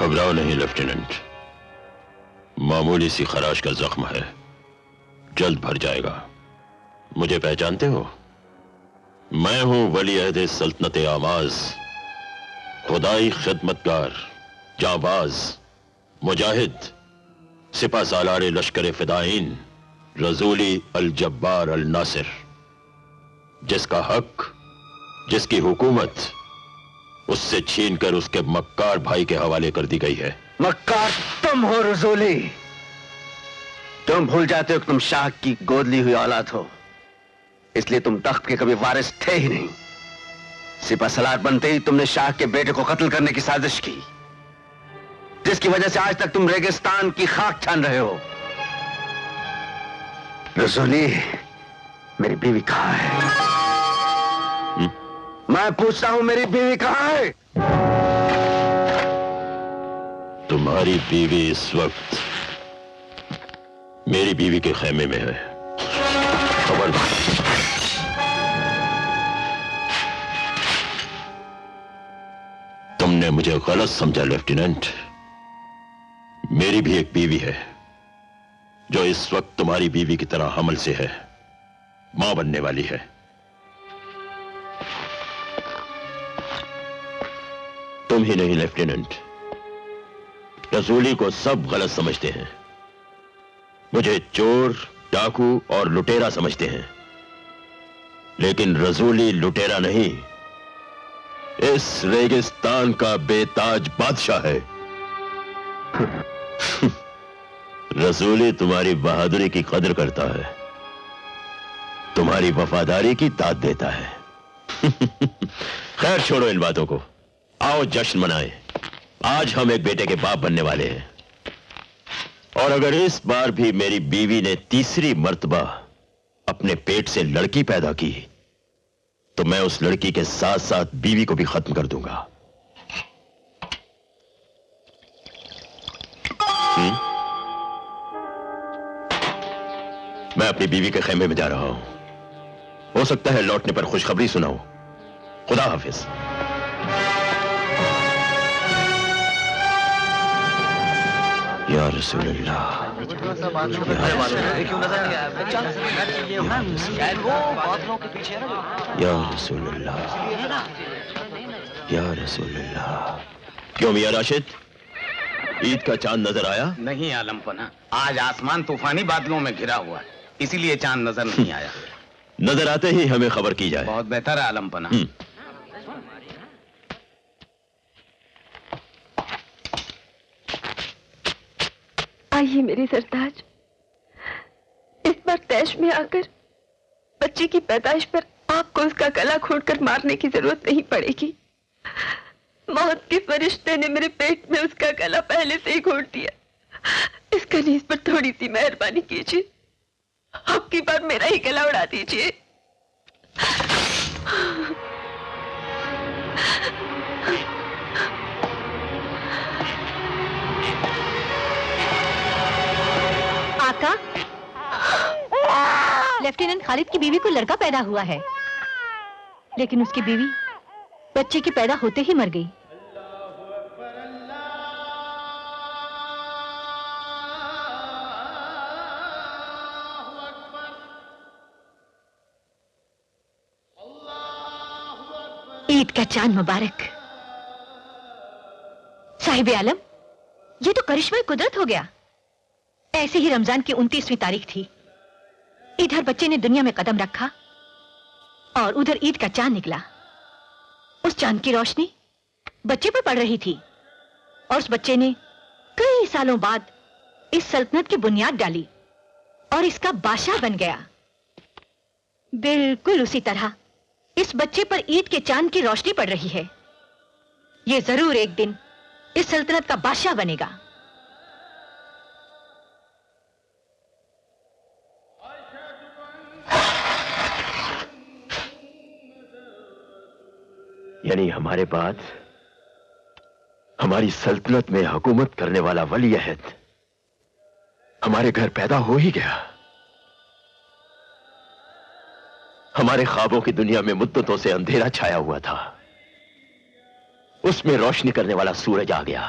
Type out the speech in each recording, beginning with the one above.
घबराओ नहीं लेफ्टिनेंट, मामूली सी खराश का जख्म है, जल्द भर जाएगा। मुझे पहचानते हो? मैं हूं वली अहद सल्तनत आमाज, खुदाई खिदमतगार, जाबाज, मुजाहिद, सिपा सालार लश्कर फिदाइन, रजूली अल जब्बार अल नासिर, जिसका हक, जिसकी हुकूमत उससे छीनकर उसके मक्कार भाई के हवाले कर दी गई है। मक्कार तुम हो रजूली। तुम भूल जाते हो कि तुम शाह की गोद ली हुई औलाद हो, इसलिए तुम तख्त के कभी वारिस थे ही नहीं। सिपहसालार बनते ही तुमने शाह के बेटे को कत्ल करने की साजिश की, जिसकी वजह से आज तक तुम रेगिस्तान की खाक छान रहे हो। रजूली, मेरी बीवी कहां है? मैं पूछता हूं, मेरी बीवी कहां है? तुम्हारी बीवी इस वक्त मेरी बीवी के खेमे में है। खबरदार। तुमने मुझे गलत समझा लेफ्टिनेंट। मेरी भी एक बीवी है जो इस वक्त तुम्हारी बीवी की तरह हमल से है, मां बनने वाली है। तुम ही नहीं लेफ्टिनेंट, रसूली को सब गलत समझते हैं। मुझे चोर, डाकू और लुटेरा समझते हैं, लेकिन रसूली लुटेरा नहीं, इस रेगिस्तान का बेताज बादशाह है। रसूली तुम्हारी बहादुरी की कदर करता है, तुम्हारी वफादारी की दाद देता है। खैर छोड़ो इन बातों को, आओ जश्न मनाएं। आज हम एक बेटे के बाप बनने वाले हैं, और अगर इस बार भी मेरी बीवी ने तीसरी मर्तबा अपने पेट से लड़की पैदा की तो मैं उस लड़की के साथ साथ बीवी को भी खत्म कर दूंगा। मैं अपनी बीवी के खेमे में जा रहा हूं, हो सकता है लौटने पर खुशखबरी सुनाऊं। खुदा हाफिज। या रसूल अल्लाह, या रसूल अल्लाह, या रसूल अल्लाह। क्यों मियां राशिद, ईद का चांद नजर आया? नहीं आलमपना, आज आसमान तूफानी बादलों में घिरा हुआ है, इसीलिए चांद नजर नहीं आया। नजर आते ही हमें खबर की जाए। बहुत बेहतर है आलमपना। आइए मेरी सरताज, इस बार तैश में आकर बच्चे की पैदाइश पर आपको उसका गला घोंटकर मारने की जरूरत नहीं पड़ेगी। मौत के फरिश्ते ने मेरे पेट में उसका गला पहले से ही घोंट दिया। इस कनीज पर थोड़ी सी मेहरबानी कीजिए, आपकी बार मेरा ही गला उड़ा दीजिए। आका, लेफ्टिनेंट खालिद की बीवी को लड़का पैदा हुआ है, लेकिन उसकी बीवी बच्चे के पैदा होते ही मर गई। ईद का चांद मुबारक। साहिब आलम, ये तो करिश्मा कुदरत हो गया। ऐसे ही रमजान की 29वीं तारीख थी, इधर बच्चे ने दुनिया में कदम रखा और उधर ईद का चांद निकला। उस चांद की रोशनी बच्चे पर पड़ रही थी और उस बच्चे ने कई सालों बाद इस सल्तनत की बुनियाद डाली और इसका बादशाह बन गया। बिल्कुल उसी तरह इस बच्चे पर ईद के चांद की रोशनी पड़ रही है। यह जरूर एक दिन इस सल्तनत का बादशाह बनेगा। यानी हमारे बाद हमारी सल्तनत में हुकूमत करने वाला वली अहद हमारे घर पैदा हो ही गया। हमारे ख्वाबों की दुनिया में मुद्दतों से अंधेरा छाया हुआ था, उसमें रोशनी करने वाला सूरज आ गया।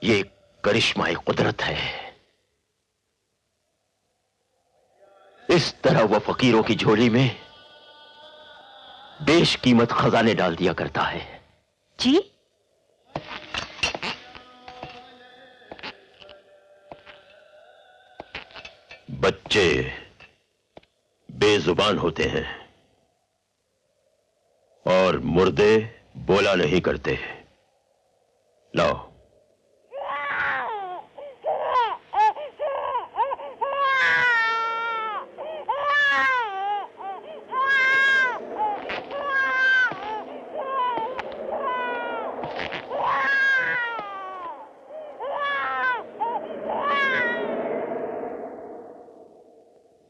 ये करिश्माए कुदरत है। इस तरह वह फकीरों की झोली में बेशकीमत खजाने डाल दिया करता है। जी? बच्चे बेजुबान होते हैं और मुर्दे बोला नहीं करते। लाओ।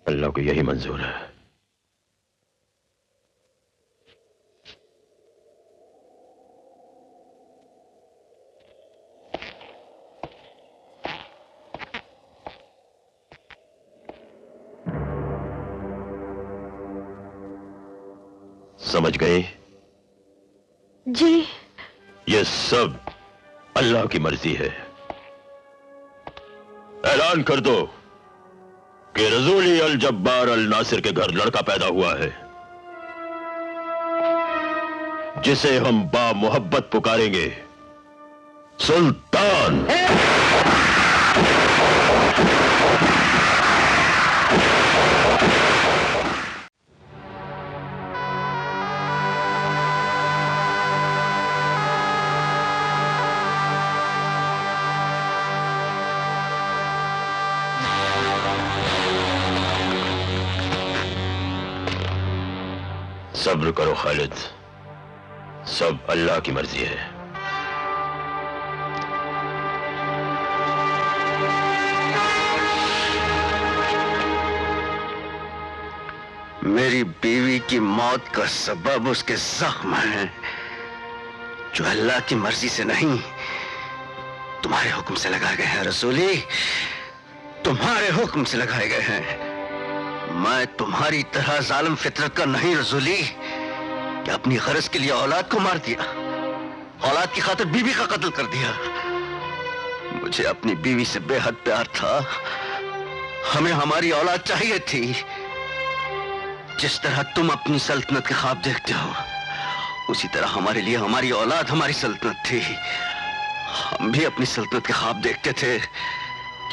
अल्लाह को यही मंजूर है। समझ गए? जी। ये सब अल्लाह की मर्जी है। ऐलान कर दो कि रसूली अल जब्बार अल नासिर के घर लड़का पैदा हुआ है, जिसे हम बा मोहब्बत पुकारेंगे सुल्तान। सब्र करो खालिद, सब अल्लाह की मर्जी है। मेरी बीवी की मौत का सबब उसके जख्म है, जो अल्लाह की मर्जी से नहीं तुम्हारे हुक्म से लगाए गए हैं। रसूली, तुम्हारे हुक्म से लगाए गए हैं। मैं तुम्हारी तरह जालिम फितरत का नहीं रसूली, कि अपनी गरज के लिए औलाद को मार दिया, औलाद की खातिर बीवी का कत्ल कर दिया। मुझे अपनी बीवी से बेहद प्यार था, हमें हमारी औलाद चाहिए थी। जिस तरह तुम अपनी सल्तनत के ख्वाब देखते हो, उसी तरह हमारे लिए हमारी औलाद हमारी सल्तनत थी। हम भी अपनी सल्तनत के ख्वाब देखते थे,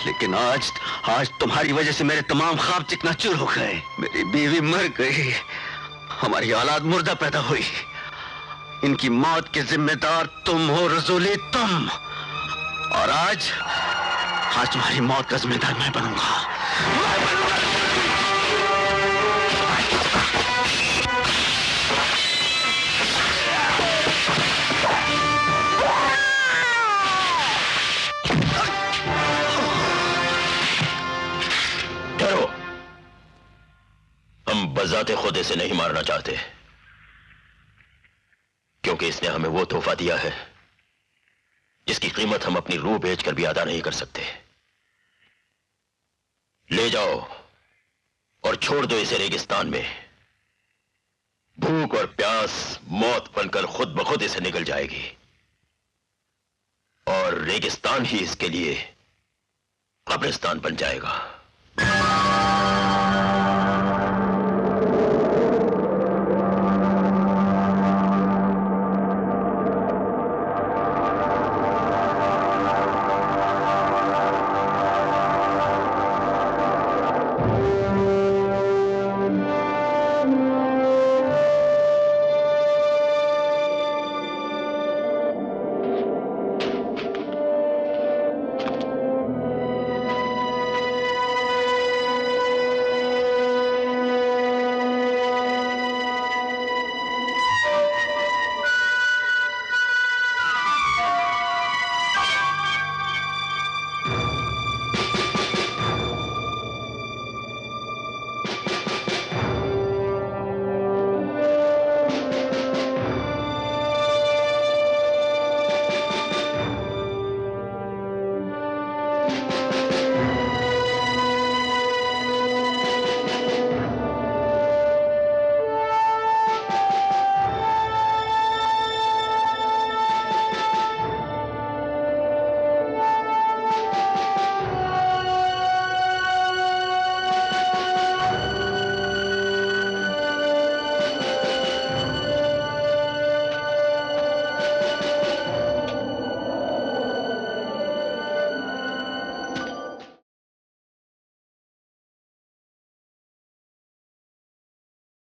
लेकिन आज तुम्हारी वजह से मेरे तमाम ख्वाब चिकनाचूर हो गए। मेरी बीवी मर गई, हमारी औलाद मुर्दा पैदा हुई। इनकी मौत के जिम्मेदार तुम हो रसूली, तुम। और आज तुम्हारी मौत का जिम्मेदार मैं बनूंगा। डरो, हम बजाते खुद इसे नहीं मारना चाहते, क्योंकि इसने हमें वो तोहफा दिया है जिसकी कीमत हम अपनी रूह बेचकर भी अदा नहीं कर सकते। ले जाओ और छोड़ दो इसे रेगिस्तान में। भूख और प्यास मौत बनकर खुद ब खुद इसे निकल जाएगी, और रेगिस्तान ही इसके लिए कब्रिस्तान बन जाएगा।